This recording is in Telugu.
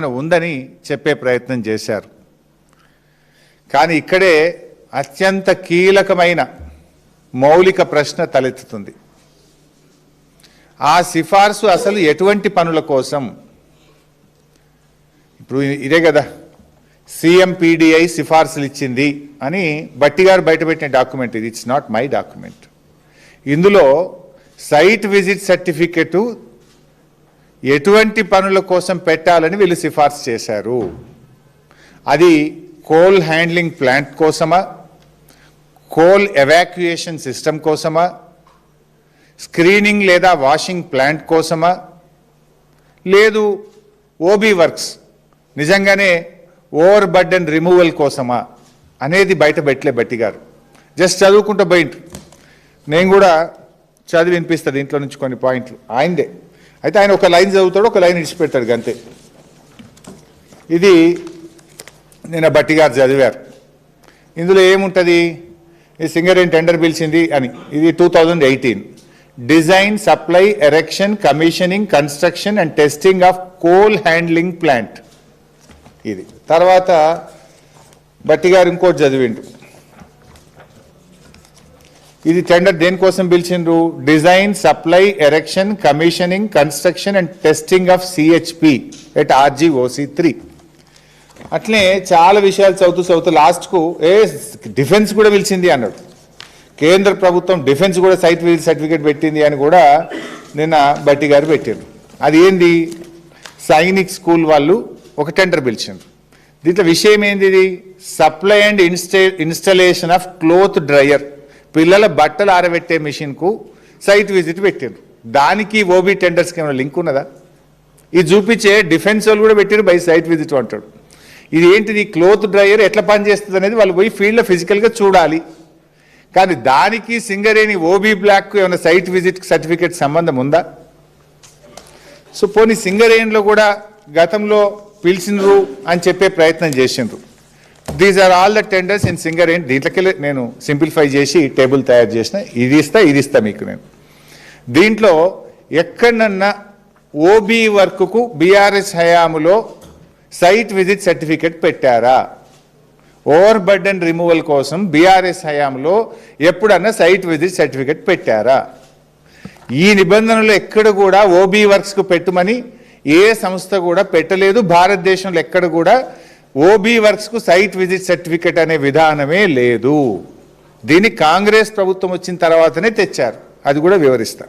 ఉందని చెప్పే ప్రయత్నం చేశారు. కానీ ఇక్కడే అత్యంత కీలకమైన మౌలిక ప్రశ్న తలెత్తుతుంది. ఆ సిఫార్సు అసలు ఎటువంటి పనుల కోసం? ఇప్పుడు ఇదే కదా సిఎంపిడిఐ సిఫార్సులు ఇచ్చింది అని బట్టి గారు బయటపెట్టిన డాక్యుమెంట్ ఇది. It's not my document. ఇందులో సైట్ విజిట్ సర్టిఫికెటు ఎటువంటి పనుల కోసం పెట్టాలని వీళ్ళు సిఫార్సు చేశారు. అది కోల్ హ్యాండ్లింగ్ ప్లాంట్ కోసమా, కోల్ ఎవాక్యుయేషన్ సిస్టమ్ కోసమా, స్క్రీనింగ్ లేదా వాషింగ్ ప్లాంట్ కోసమా, లేదు ఓబీ వర్క్స్ నిజంగానే ఓవర్ బర్డెన్ రిమూవల్ కోసమా అనేది బయట పెట్టలే బట్టి గారు. జస్ట్ చదువుకుంటూ పోయింటు. నేను కూడా చదివి వినిపిస్తాను దీంట్లో నుంచి కొన్ని పాయింట్లు ఆయనదే. అయితే ఆయన ఒక లైన్ చదువుతాడు, ఒక లైన్ ఇడిచిపెడతాడు అంతే. ఇది నిన్న బట్టి గారు చదివారు. ఇందులో ఏముంటుంది? ఈ సింగరేణి టెండర్ పిలిచింది అని. ఇది 2018 design, supply, erection, commissioning, construction and testing of coal handling plant. ఇది తర్వాత బట్టి గారు ఇంకోటి చదివిండు. ఇది టెండర్ దేనికోసం పిలిచిండ్రు? Design, supply, erection, commissioning, construction and testing of CHP at RGOC3. అట్లే చాలా విషయాలు చదువుతూ లాస్ట్కు డిఫెన్స్ కూడా పిలిచింది అన్నాడు. కేంద్ర ప్రభుత్వం డిఫెన్స్ కూడా సైట్ విజిట్ సర్టిఫికేట్ పెట్టింది అని కూడా నిన్న బట్టి గారు పెట్టారు. అది ఏంది? సైనిక్ స్కూల్ వాళ్ళు ఒక టెండర్ పిలిచిండ్రు. దీంట్లో విషయం ఏంది? ఇది supply and installation of cloth dryer, పిల్లల బట్టలు ఆరబెట్టే మిషన్కు సైట్ విజిట్ పెట్టిండ్రు. దానికి ఓబీ టెండర్స్కి ఏమైనా లింక్ ఉన్నదా? ఇది చూపించే డిఫెన్స్ వాళ్ళు కూడా పెట్టారు బై సైట్ విజిట్ అంటాడు. ఇది ఏంటిది? క్లోత్ డ్రయర్ ఎట్లా పనిచేస్తుంది అనేది వాళ్ళు పోయి ఫీల్డ్లో ఫిజికల్గా చూడాలి. కానీ దానికి సింగరేణి ఓబీ బ్లాక్ ఏమైనా సైట్ విజిట్ సర్టిఫికేట్ సంబంధం ఉందా? సో పోనీ సింగరేణిలో కూడా గతంలో పిలిచిండ్రు అని చెప్పే ప్రయత్నం చేసిండ్రు. These are all the tenders in Singareni. దీంట్లోకెళ్ళి నేను సింప్లిఫై చేసి టేబుల్ తయారు చేసిన. ఇది ఇస్తా మీకు నేను. దీంట్లో ఎక్కడన్నా ఓబీ వర్క్కు బీఆర్ఎస్ హయాములో సైట్ విజిట్ సర్టిఫికెట్ పెట్టారా? ఓవర్ బర్డెన్ రిమూవల్ కోసం బీఆర్ఎస్ హయాంలో ఎప్పుడన్నా సైట్ విజిట్ సర్టిఫికెట్ పెట్టారా? ఈ నిబంధనలు ఎక్కడ కూడా ఓబీ వర్క్స్కు పెట్టమని ఏ సంస్థ కూడా పెట్టలేదు. భారతదేశంలో ఎక్కడ కూడా ఓబీ వర్క్స్కు సైట్ విజిట్ సర్టిఫికెట్ అనే విధానమే లేదు. దీన్ని కాంగ్రెస్ ప్రభుత్వం వచ్చిన తర్వాతనే తెచ్చారు. అది కూడా వివరిస్తా.